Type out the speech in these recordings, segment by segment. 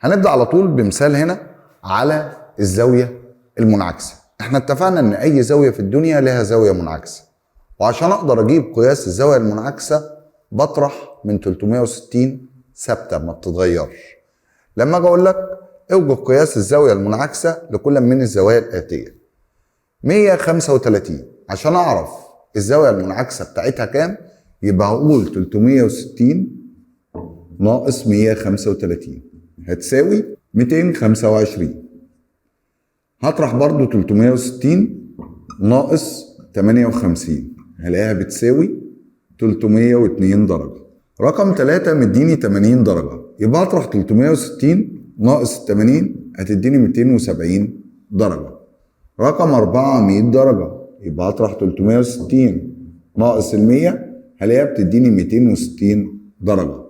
هنبدأ على طول بمثال هنا على الزاوية المنعكسة. احنا اتفقنا ان اي زاوية في الدنيا لها زاوية منعكسة، وعشان اقدر اجيب قياس الزاوية المنعكسة بطرح من 360 ثابتة ما بتتغيرش. لما اجي اقول لك اوجد قياس الزاوية المنعكسة لكل من الزوايا الآتية 135، عشان اعرف الزاوية المنعكسة بتاعتها كام يبقى هقول 360 ناقص 135 هتساوي 225. هطرح برضو 360 ناقص 58 هلاقيها بتساوي 302 درجة. رقم 3 مديني 80 درجة، يبقى هطرح 360 ناقص 80 هتديني 270 درجة. رقم 4 100 درجة، يبقى هطرح 360 ناقص 100 هلاقيها بتديني 260 درجة.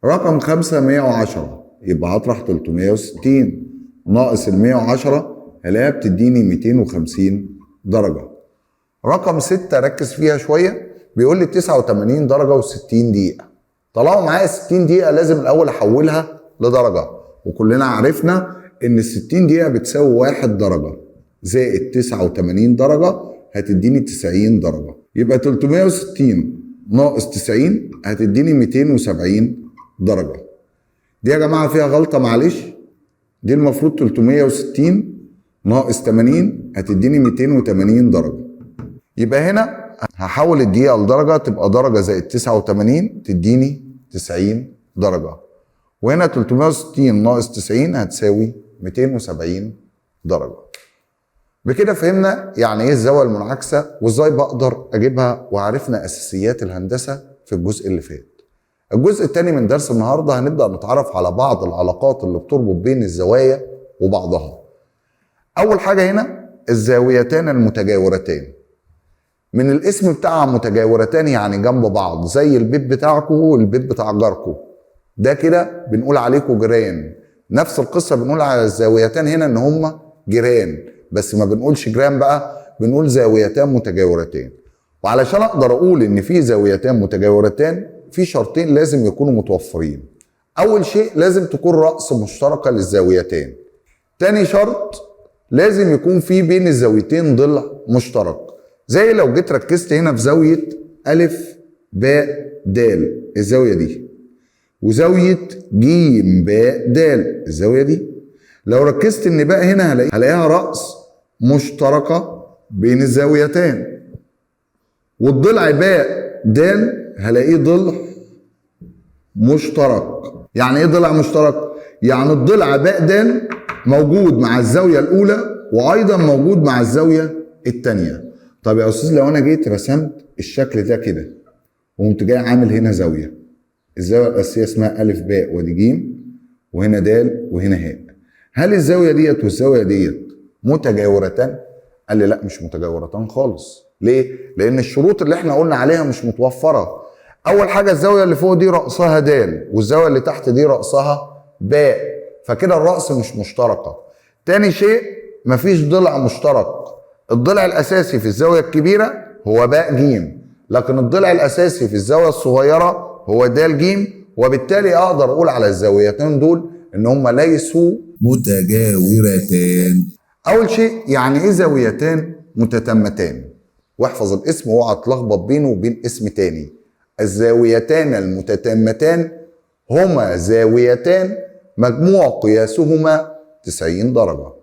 رقم 5 110، يبقى هطرح 360 ناقص 110 هلاقيها بتديني 250 درجة. رقم 6 ركز فيها شوية، بيقول لي 89 درجة و60 دقيقة. طالما معايا 60 دقيقة لازم الأول أحولها لدرجة، وكلنا عرفنا إن 60 دقيقة بتساوي 1 درجة زائد 89 درجة هتديني 90 درجة. يبقى 360 ناقص 90 هتديني 270 درجة. دي يا جماعة فيها غلطة معلش، دي المفروض 360 ناقص 80 هتديني 280 درجة. يبقى هنا هحول الدقيقة لدرجة تبقى درجة زائد 89 تديني 90 درجة، وهنا 360 ناقص 90 هتساوي 270 درجة. بكده فهمنا يعني ايه الزاوية المنعكسة وازاي بقدر اجيبها، وعرفنا اساسيات الهندسة في الجزء اللي فات. الجزء الثاني من درس النهارده هنبدأ نتعرف على بعض العلاقات اللي بتربط بين الزوايا وبعضها. أول حاجة هنا الزاويتان المتجاورتان، من الاسم بتاعها متجاورتان يعني جنب بعض، زي البيت بتاعكم والبيت بتاع جاركم، ده كده بنقول عليكم جيران. نفس القصة بنقول على الزاويتان هنا ان هما جيران، بس ما بنقولش جيران بقى، بنقول زاويتان متجاورتان. وعلشان اقدر اقول ان في زاويتان متجاورتان في شرطين لازم يكونوا متوفرين. اول شيء لازم تكون رأس مشتركة للزاويتان. تاني شرط لازم يكون في بين الزاويتين ضلع مشترك، زي لو جيت ركزت هنا في زاوية ألف باء دال الزاوية دي، وزاوية جيم باء دال الزاوية دي. لو ركزت ان باء هنا هلاقيها رأس مشتركة بين الزاويتان، والضلع باء دال هلاقيه ضلع مشترك. يعني ايه ضلع مشترك؟ يعني الضلع باء دال موجود مع الزاوية الأولى وأيضا موجود مع الزاوية الثانية. طب يا أستاذ لو أنا جيت رسمت الشكل ده كده وقمت جاي عامل هنا زاوية، الزاوية الأساسية اسمها ألف باء ودي جيم وهنا دال وهنا هاء، هل الزاوية ديت والزاوية ديت متجاورتان؟ قال لي لا مش متجاورتان خالص. ليه؟ لأن الشروط اللي احنا قلنا عليها مش متوفرة. أول حاجة الزاوية اللي فوق دي رأسها دال والزاوية اللي تحت دي رأسها باء، فكده الرأس مش مشتركة. تاني شيء مفيش ضلع مشترك. الضلع الأساسي في الزاوية الكبيرة هو باء جيم، لكن الضلع الأساسي في الزاوية الصغيرة هو دال جيم، وبالتالي أقدر أقول على الزاويتين دول إن هما ليسوا متجاورتان. أول شيء يعني إيه زاويتان متتمتان؟ واحفظ الاسم واوعى تلخبط بينه وبين اسم تاني. الزاويتان المتتمتان هما زاويتان مجموع قياسهما 90 درجة.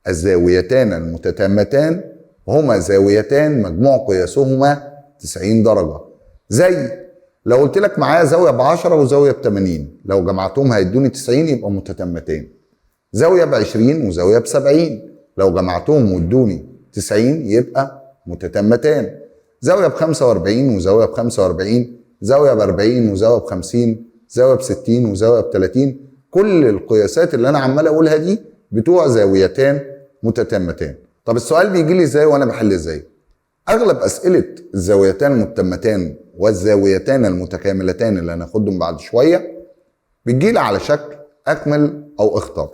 الزاويتان المتتمتان هما زاويتان مجموع قياسهما 90 درجة. زي لو قلت لك معايا زاوية ب10 وزاوية ب80، لو جمعتهم هيدوني 90 يبقى متتمتان. زاوية ب20 وزاوية ب70، لو جمعتهم وادوني 90 يبقى متتمتان. زاوية ب45 وزاوية ب45، زاوية ب40 وزاوية ب50، زاوية ب60 وزاوية ب30، كل القياسات اللي انا عمال اقولها دي بتوع زاويتان متتمتان. طب السؤال بيجي لي ازاي وانا بحل ازاي؟ اغلب اسئله الزاويتان المتتمتان والزاويتان المتكاملتان اللي هناخدهم بعد شويه بتجي لي على شكل اكمل او اختر.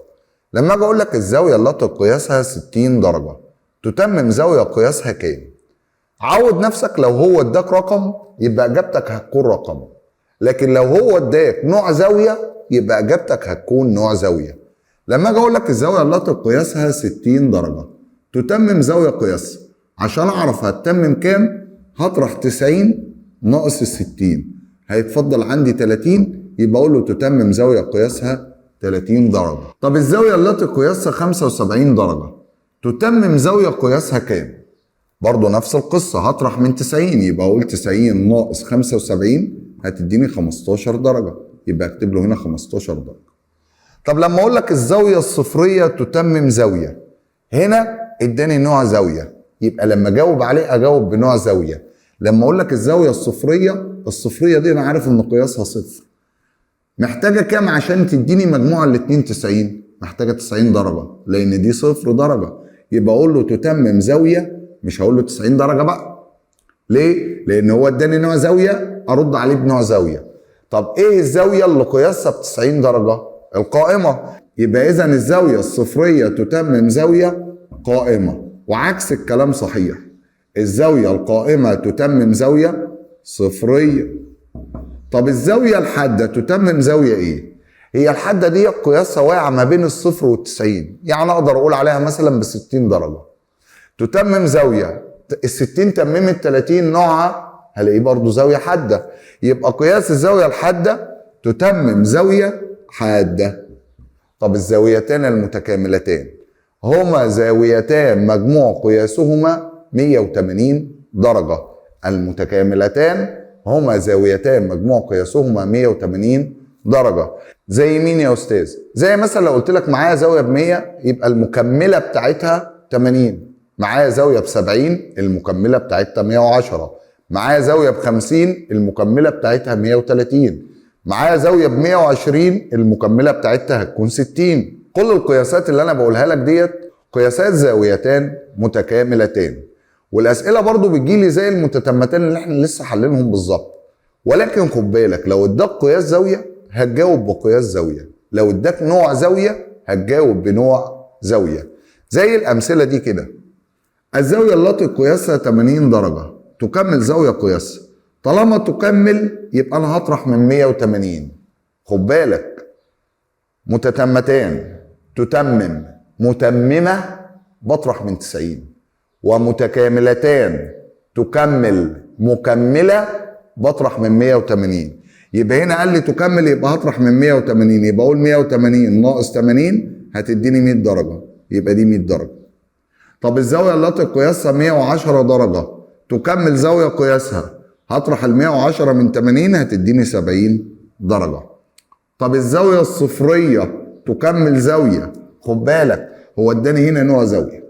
لما اجي اقول لك الزاويه التي قياسها 60 درجه تتمم زاويه قياسها كام؟ عود نفسك لو هو اداك رقم يبقى اجابتك هتكون رقم، لكن لو هو اداك نوع زاويه يبقى اجابتك هتكون نوع زاويه. لما اجي اقول لك الزاويه التي قياسها 60 درجه تتمم زاويه قياسها، عشان اعرف هتتمم كام هطرح 90 ناقص ال 60 هيتفضل عندي 30، يبقى اقول له تتمم زاويه قياسها 30 درجه. طب الزاويه التي قياسها 75 درجه تتمم زاويه قياسها كام؟ برضه نفس القصه، هطرح من 90، يبقى اقول 90 ناقص 75 هتديني 15 درجه، يبقى اكتب له هنا 15 درجه. طب لما اقول لك الزاويه الصفريه تتمم زاويه، هنا اداني نوع زاويه، يبقى لما اجاوب عليه اجاوب بنوع زاويه. لما اقول لك الزاويه الصفريه دي انا عارف ان قياسها صفر، محتاجه كام عشان تديني مجموع الاتنين 90؟ محتاجه 90 درجه، لان دي صفر درجه، يبقى اقول له تتمم زاويه، مش هقول له 90 درجه بقى. ليه؟ لان هو اداني نوع زاويه ارد عليه بنوع زاويه. طب ايه الزاويه اللي قياسها ب 90 درجه؟ القائمه. يبقى اذا الزاويه الصفريه تتمم زاويه قائمه، وعكس الكلام صحيح، الزاويه القائمه تتمم زاويه صفريه. طب الزاويه الحاده تتمم زاويه ايه؟ هي الحاده دي قياسها واقع ما بين الصفر والتسعين، يعني اقدر اقول عليها مثلا ب 60 درجه. تتمم زاويه ال 60 تممت 30 نوعها هلاقيه برضو زاويه حاده، يبقى قياس الزاويه الحاده تتمم زاويه حاده. طب الزاويتان المتكاملتان هما زاويتان مجموع قياسهما 180 درجه. المتكاملتان هما زاويتان مجموع قياسهما 180 درجه. زي مين يا استاذ؟ زي مثلا لو قلت لك معايا زاويه ب 100 يبقى المكمله بتاعتها 80، معايا زاويه ب 70 المكمله بتاعتها 110، معايا زاويه ب 50 المكمله بتاعتها 130، معايا زاويه ب 120 المكمله بتاعتها هتكون 60. كل القياسات اللي انا بقولها لك ديت قياسات زاويتان متكاملتان. والاسئله برضو بتجيلي زي المتتمتان اللي احنا لسه حلينهم بالظبط، ولكن خد بالك لو اداك قياس زاويه هتجاوب بقياس زاويه، لو اداك نوع زاويه هتجاوب بنوع زاويه. زي الامثله دي كده، الزاويه التي قياسها 80 درجه تكمل زاويه قياسها. طالما تكمل يبقى انا هطرح من 180. خد بالك متتمتان تتمم متممه بطرح من 90، ومتكاملتان تكمل مكمله بطرح من 180. يبقى هنا قال لي تكمل يبقى هطرح من 180، يبقى اقول 180 ناقص 80 هتديني 100 درجه، يبقى دي 100 درجه. طب الزاويه التي قياسها 110 درجه تكمل زاويه قياسها، هطرح ال 110 من 80 هتديني 70 درجه. طب الزاويه الصفريه تكمل زاويه، خد بالك هو اداني هنا نوع زاويه،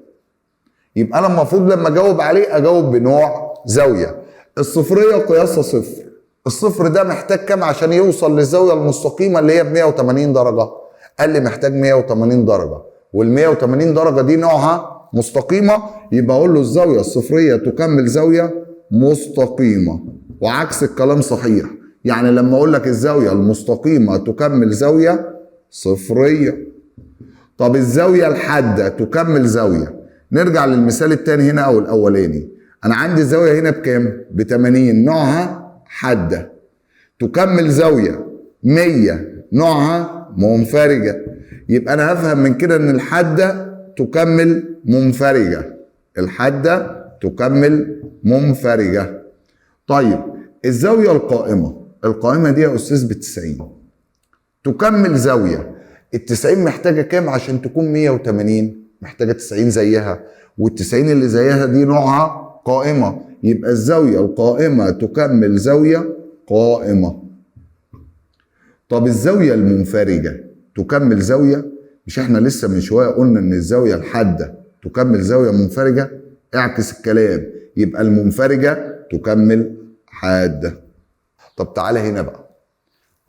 يبقى انا المفروض لما اجاوب عليه اجاوب بنوع زاويه. الصفريه قياسها صفر، الصفر ده محتاج كام عشان يوصل للزاويه المستقيمه اللي هي ب 180 درجه؟ قال لي محتاج 180 درجه، وال 180 درجه دي نوعها مستقيمه، يبقى اقول له الزاويه الصفريه تكمل زاويه مستقيمه. وعكس الكلام صحيح، يعني لما اقول لك الزاويه المستقيمه تكمل زاويه صفريه. طب الزاويه الحاده تكمل زاويه. نرجع للمثال الثاني هنا او الاولاني، انا عندي الزاويه هنا بكام؟ ب 80، نوعها حاده. تكمل زاويه 100 نوعها منفرجه، يبقى انا هفهم من كده ان الحاده تكمل منفرجه، الحاده تكمل منفرجه. طيب الزاويه القائمه دي يا استاذ ب 90 تكمل زاويه. ال 90 محتاجه كام عشان تكون 180؟ محتاجه 90 زيها، وال 90 اللي زيها دي نوعها قائمه، يبقى الزاويه القائمه تكمل زاويه قائمه. طب الزاويه المنفرجه تكمل زاويه، مش احنا لسه من شويه قلنا ان الزاويه الحاده تكمل زاويه منفرجه؟ اعكس الكلام، يبقى المنفرجه تكمل حاده. طب تعالى هنا بقى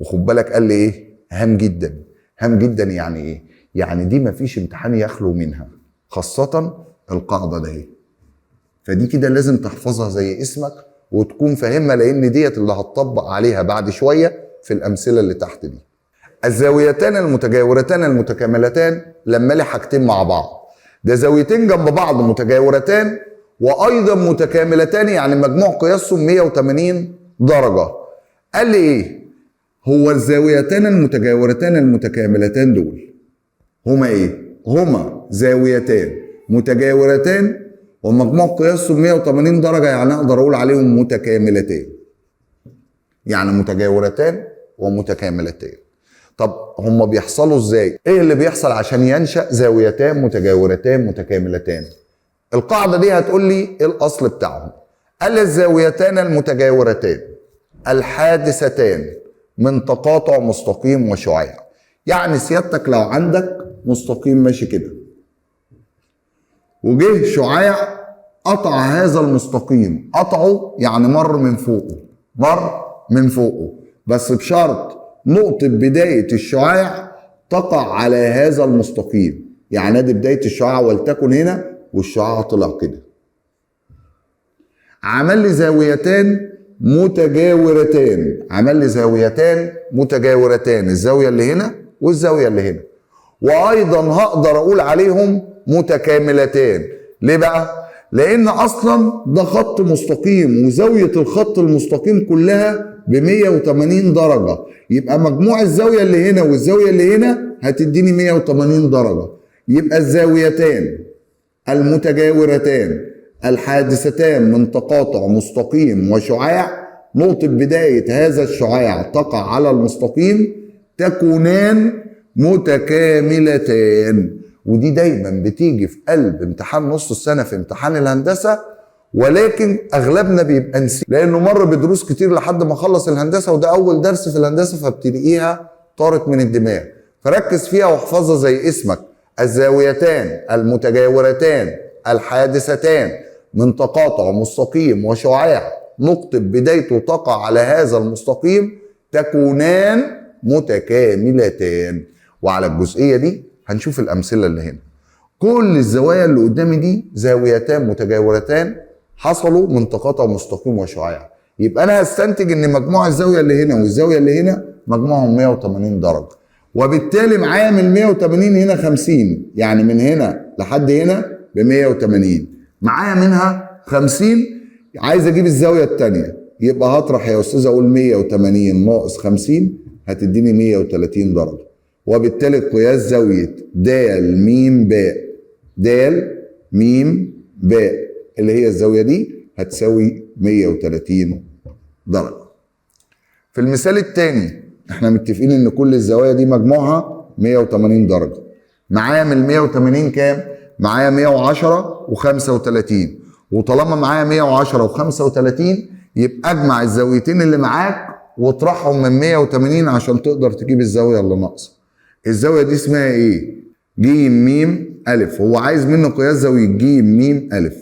وخد بالك قال لي ايه؟ هام جدا. هام جدا يعني ايه؟ يعني دي مفيش امتحان يخلو منها، خاصه القاعده دي، فدي كده لازم تحفظها زي اسمك وتكون فاهمها، لان ديت اللي هتطبق عليها بعد شويه في الامثله اللي تحت دي. الزاويتان المتجاورتان المتكاملتان لما لي حاجتين مع بعض، ده زاويتين جنب بعض متجاورتان وايضا متكاملتان، يعني مجموع قياسهم 180 درجه. قال لي ايه؟ هو الزاويتان المتجاورتان المتكاملتان دول هما ايه؟ هما زاويتان متجاورتان ومجموع قياسهم 180 درجة، يعني اقدر اقول عليهم متكاملتان. يعني متجاورتان ومتكاملتان. طب هما بيحصلوا ازاي؟ ايه اللي بيحصل عشان ينشأ زاويتان متجاورتان متكاملتان؟ القاعدة دي هتقول لي ايه الاصل بتاعهم. قال الزاويتان المتجاورتان الحادثتان من تقاطع مستقيم وشعاع. يعني سيادتك لو عندك مستقيم ماشي كده وجه شعاع قطع هذا المستقيم، قطعه يعني مر من فوقه، بس بشرط نقطة بداية الشعاع تقع على هذا المستقيم. يعني ادي بداية الشعاع ولتكن هنا والشعاع طلع كده. عمل لي زاويتان متجاورتان، الزاوية اللي هنا والزاوية اللي هنا. وايضا هقدر اقول عليهم متكاملتان. ليه بقى؟ لان اصلا ده خط مستقيم وزاوية الخط المستقيم كلها ب 180 درجة، يبقى مجموع الزاوية اللي هنا والزاوية اللي هنا هتديني 180 درجة. يبقى الزاويتان المتجاورتان الحادثتان من تقاطع مستقيم وشعاع، نقطة بداية هذا الشعاع تقع على المستقيم، تكونان متكاملتان. ودي دايما بتيجي في قلب امتحان نص السنة في امتحان الهندسة، ولكن اغلبنا بيبقى نسي لانه مر بدروس كتير لحد ما خلص الهندسة، وده اول درس في الهندسة فبتلاقيها طارت من الدماغ. فركز فيها واحفظها زي اسمك. الزاويتان المتجاورتان الحادثتان من تقاطع مستقيم وشعاع، نقطة بدايته تقع على هذا المستقيم، تكونان متكاملتان. وعلى الجزئية دي هنشوف الأمثلة اللي هنا. كل الزوايا اللي قدامي دي زاويتان متجاورتان حصلوا من تقاطع مستقيم وشعاع، يبقى أنا هستنتج إن مجموع الزاوية اللي هنا والزاوية اللي هنا مجموعهم 180 درجة، وبالتالي معايا من 180 هنا 50، يعني من هنا لحد هنا ب 180، معايا منها 50. عايز اجيب الزاويه الثانيه، يبقى هطرح يا استاذ اقول 180 ناقص 50 هتديني 130 درجه، وبالتالي قياس زاويه د م باء اللي هي الزاويه دي هتساوي 130 درجه. في المثال الثاني احنا متفقين ان كل الزوايا دي مجموعها 180 درجه. معايا من ال 180 كام؟ معايا 110 و35، وطالما معايا 110 و35 يبقى اجمع الزاويتين اللي معاك واطرحهم من 180 عشان تقدر تجيب الزاويه اللي ناقصه. الزاويه دي اسمها ايه؟ ج م الف. هو عايز منه قياس زاويه ج م الف،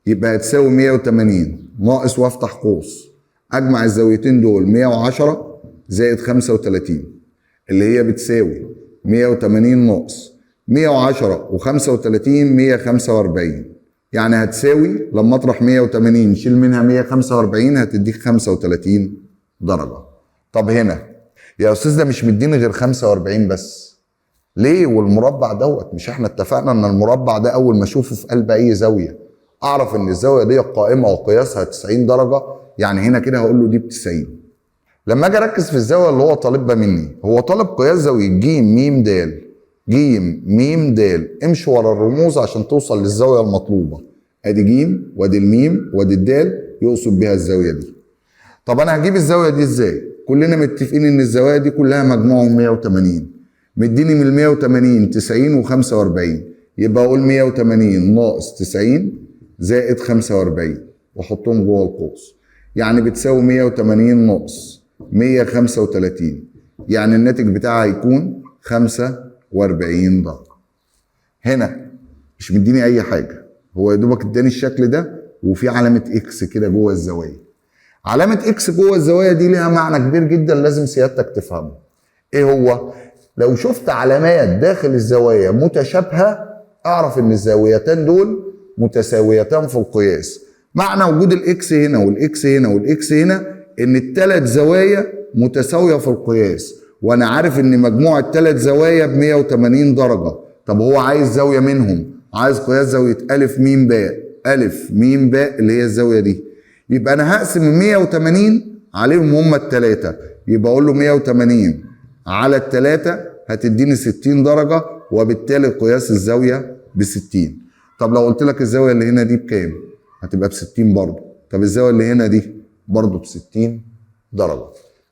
يبقى هتساوي 180 ناقص وافتح قوس، اجمع الزاويتين دول 110 زائد 35 اللي هي بتساوي 180 ناقص 110 و35 145، يعني هتساوي لما اطرح 180 شيل منها 145 هتديك 35 درجة. طب هنا يا استاذ ده مش مديني غير 45 بس، ليه؟ والمربع دوت مش احنا اتفقنا ان المربع ده اول ما اشوفه في قلب اي زاوية اعرف ان الزاوية دي قائمة وقياسها 90 درجة، يعني هنا كده هقول له دي ب 90. لما اجي اركز في الزاوية اللي هو طالبها مني، هو طالب قياس زاوية ج م د. ج م د، امشي ورا الرموز عشان توصل للزاوية المطلوبة. ادي ج وادي الميم وادي الدال يقصد بها الزاوية دي. طب انا هجيب الزاوية دي ازاي؟ كلنا متفقين ان الزوايا دي كلها مجموعهم 180. مديني من ال 180 90 و45، يبقى اقول 180 ناقص 90 زائد 45 واحطهم جوه القوس، يعني بتساوي 180 ناقص 135، يعني الناتج بتاعها هيكون 45 درجة. هنا مش مديني اي حاجة، هو يا دوبك اداني الشكل ده وفي علامة اكس كده جوه الزوايا. علامة اكس جوه الزوايا دي ليها معنى كبير جدا لازم سيادتك تفهمه. ايه هو؟ لو شفت علامات داخل الزوايا متشابهة اعرف ان الزاويتان دول متساويتان في القياس. معنى وجود الاكس هنا والاكس هنا والاكس هنا ان الثلاث زوايا متساوية في القياس، وانا عارف ان مجموع الثلاث زوايا ب 180 درجة. طب هو عايز زاوية منهم، عايز قياس زاوية ألف م باء. ألف م باء اللي هي الزاوية دي، يبقى انا هقسم 180 عليهم هم الثلاثة، يبقى اقول له 180 على التلاتة هتديني 60 درجة، وبالتالي قياس الزاوية ب60. طب لو قلت لك الزاوية اللي هنا دي بكام؟ هتبقى ب60 برضه. طب الزاوية اللي هنا دي برضه ب60 درجة.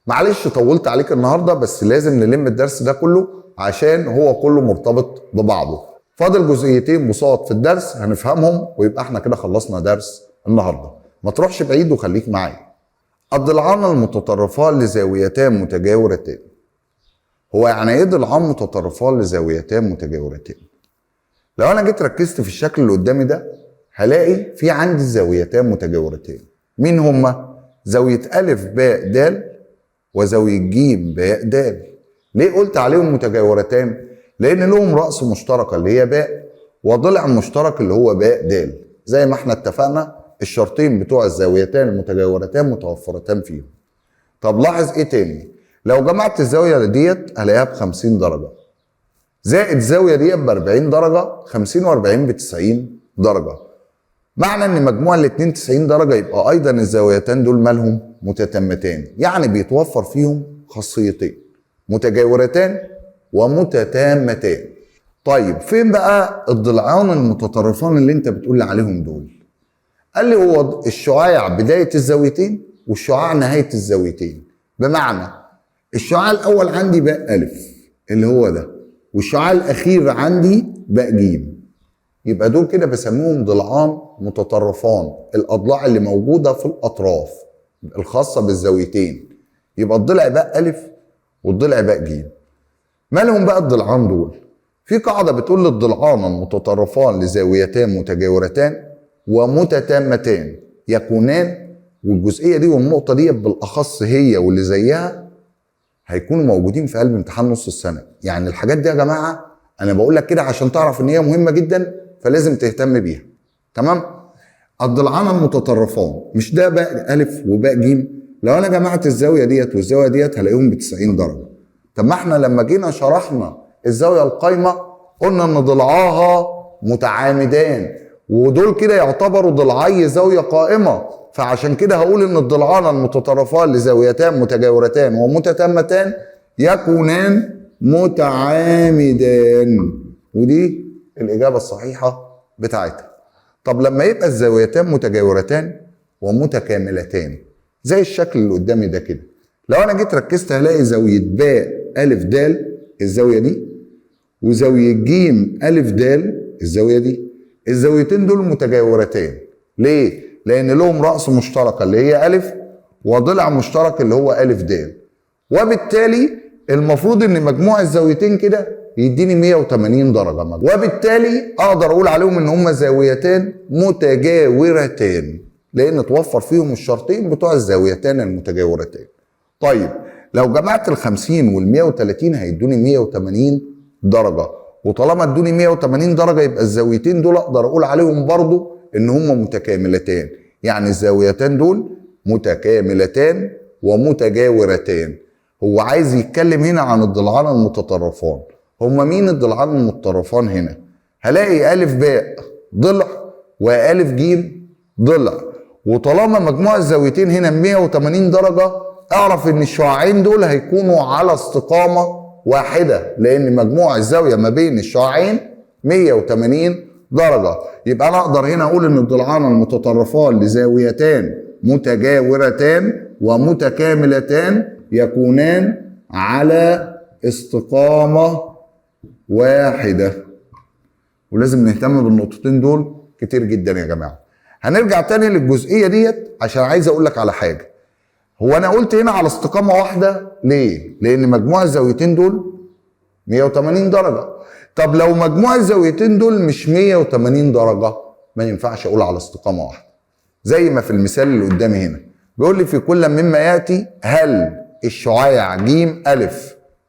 معلش طولت عليك النهارده، بس لازم نلم الدرس ده كله عشان هو كله مرتبط ببعضه. فاضل جزئيتين بساط في الدرس هنفهمهم ويبقى احنا كده خلصنا درس النهارده. ما تروحش بعيد وخليك معايا. الضلعان المتطرفان لزاويتان متجاورتان. هو يعني ايه ضلعان متطرفان لزاويتان متجاورتان؟ لو انا جيت ركزت في الشكل اللي قدامي ده هلاقي في عندي زاويتان متجاورتان. مين هما؟ زاوية أ ب د وزاوية ج ب د. ليه قلت عليهم متجاورتان؟ لأن لهم رأس مشتركة اللي هي باء، وضلع مشترك اللي هو باء د. زي ما احنا اتفقنا الشرطين بتوع الزاويتان المتجاورتان متوفرتان فيهم. طب لاحظ ايه تاني؟ لو جمعت الزاوية ديت هلاقيها ب50 درجة، زائد الزاوية ديت ب40 درجة، 50 و40 ب90 درجة. معنى ان مجموع الاتنين 90 درجة، يبقى ايضا الزاويتان دول مالهم؟ متتامتان، يعني بيتوفر فيهم خاصيتين، متجاورتان ومتتامتان. طيب فين بقى الضلعان المتطرفان اللي انت بتقول لي عليهم دول؟ قال لي هو الشعاع بداية الزاويتين والشعاع نهاية الزاويتين. بمعنى الشعاع الاول عندي باء أ اللي هو ده، والشعاع الاخير عندي باء ج. يبقى دول كده بسموهم ضلعان متطرفان، الاضلاع اللي موجوده في الاطراف الخاصه بالزاويتين. يبقى الضلع باء أ والضلع باء ج. مالهم بقى الضلعان دول؟ في قاعده بتقول الضلعان المتطرفان لزاويتان متجاورتان ومتتامتان يكونان، والجزئيه دي والنقطه دي بالاخص هي واللي زيها هيكونوا موجودين في قلب امتحان نص السنه. يعني الحاجات دي يا جماعه انا بقول لك كده عشان تعرف ان هي مهمه جدا، فلازم تهتم بيها. تمام؟ الضلعان المتطرفان مش ده باء أ وباء ج؟ لو انا جمعت الزاويه ديت والزاويه ديت هلاقيهم ب90 درجه. طب ما احنا لما جينا شرحنا الزاويه القايمه قلنا ان ضلعاها متعامدان، ودول كده يعتبروا ضلعي زاويه قائمه، فعشان كده هقول ان الضلعان المتطرفان لزاويتان متجاورتان ومتتامتان يكونان متعامدان، ودي الإجابة الصحيحة بتاعتها. طب لما يبقى الزاويتان متجاورتان ومتكاملتان زي الشكل اللي قدامي ده كده، لو أنا جيت ركزت هلاقي زاوية باء أ د الزاوية دي، وزاوية ج أ د الزاوية دي. الزاويتين دول متجاورتان. ليه؟ لأن لهم رأس مشتركة اللي هي أ، وضلع مشترك اللي هو أ د، وبالتالي المفروض ان مجموع الزاويتين كده يديني 180 درجة، وبالتالي اقدر اقول عليهم ان هما زاويتان متجاورتان لان توفر فيهم الشرطين بتوع الزاويتان المتجاورتان. طيب لو جمعت ال50 وال130 هيدوني 180 درجة، وطالما ادوني 180 درجة يبقى الزاويتين دول اقدر اقول عليهم برضو ان هما متكاملتان، يعني الزاويتان دول متكاملتان ومتجاورتان. هو عايز يتكلم هنا عن الضلعان المتطرفان. هما مين الضلعان المتطرفان هنا؟ هلاقي أ باء ضلع وأ ج ضلع، وطالما مجموع الزاويتين هنا 180 درجة اعرف ان الشعاعين دول هيكونوا على استقامة واحدة، لان مجموع الزاوية ما بين الشعاعين 180 درجة. يبقى انا اقدر هنا اقول ان الضلعان المتطرفان لزاويتان متجاورتان ومتكاملتان يكونان على استقامة واحدة. ولازم نهتم بالنقطتين دول كتير جدا يا جماعة. هنرجع تاني للجزئية ديت عشان عايز اقول لك على حاجة. هو انا قلت هنا على استقامة واحدة ليه؟ لان مجموع الزاويتين دول 180 درجة. طب لو مجموع الزاويتين دول مش 180 درجة ما ينفعش اقول على استقامة واحدة. زي ما في المثال اللي قدامي هنا بيقول لي في كل مما يأتي هل الشعاع ج أ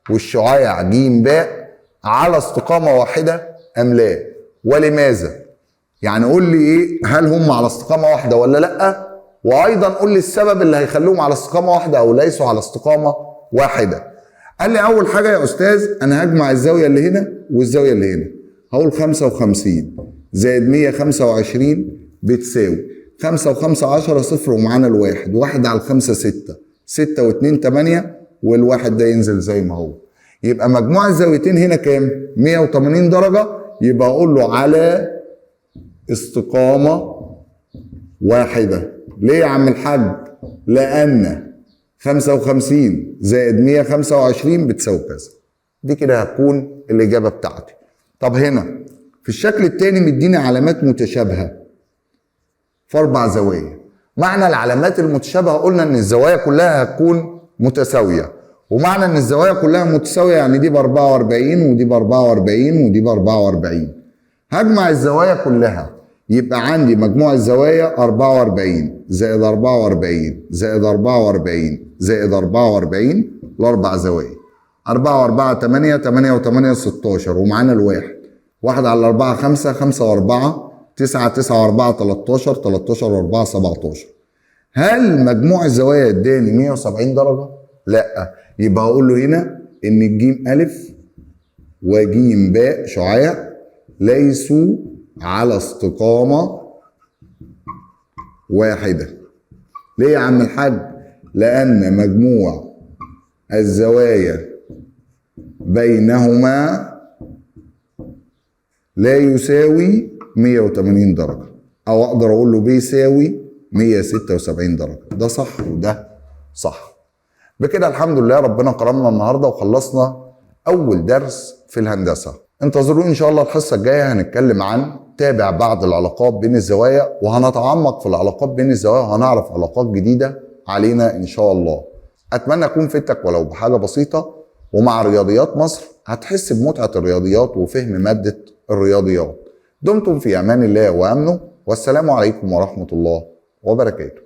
والشعاع ج باء على استقامة واحدة أم لا؟ ولماذا؟ يعني قول لي ايه، هل هم على استقامة واحدة ولا لأ؟ وأيضا قول لي السبب اللي هيخليهم على استقامة واحدة أو ليسوا على استقامة واحدة. قال لي أول حاجة يا أستاذ أنا هجمع الزاوية اللي هنا والزاوية اللي هنا، هقول 55 زائد 125 بتساوي 5 و5 10 صفر ومعانا الواحد، 1 على 5 6، 6 و2 8، والواحد ده ينزل زي ما هو. يبقى مجموع الزاويتين هنا كام؟ 180 درجة. يبقى اقول له على استقامة واحدة. ليه يا عم الحاج؟ لأن 55 زائد 125 بتساوي كذا. دي كده هتكون الإجابة بتاعتي. طب هنا في الشكل التاني مديني علامات متشابهة في 4 زوايا. معنى العلامات المتشابهة قلنا إن الزوايا كلها هتكون متساوية، ومعنى إن الزوايا كلها متساوية يعني دي ب 44 ودي ب 44 ودي ب 44. هجمع الزوايا كلها، يبقى عندي مجموع الزوايا 44 زائد 44 زائد 44 زائد 44 الأربع زوايا. 4 و4 8 8 و8 16 ومعانا الواحد. 1 على 4 5 5 و4 9 9 و4 13 13 و4 17. هل مجموع الزوايا اداني 170 درجة؟ لا. يبقى هقول له هنا ان الجيم ألف وجيم باء شعاع ليسوا على استقامة واحدة. ليه يا عم الحاج؟ لأن مجموع الزوايا بينهما لا يساوي 180 درجة، أو أقدر أقول له بيساوي 176 درجة. ده صح وده صح. بكده الحمد لله ربنا كرمنا النهاردة وخلصنا أول درس في الهندسة. انتظروا إن شاء الله الحصة الجاية هنتكلم عن تابع بعض العلاقات بين الزوايا، وهنتعمق في العلاقات بين الزوايا وهنعرف علاقات جديدة علينا إن شاء الله. أتمنى أكون فدتك ولو بحاجة بسيطة. ومع رياضيات مصر هتحس بمتعة الرياضيات وفهم مادة الرياضيات. دمتم في أمان الله وأمنه، والسلام عليكم ورحمة الله وبركاته.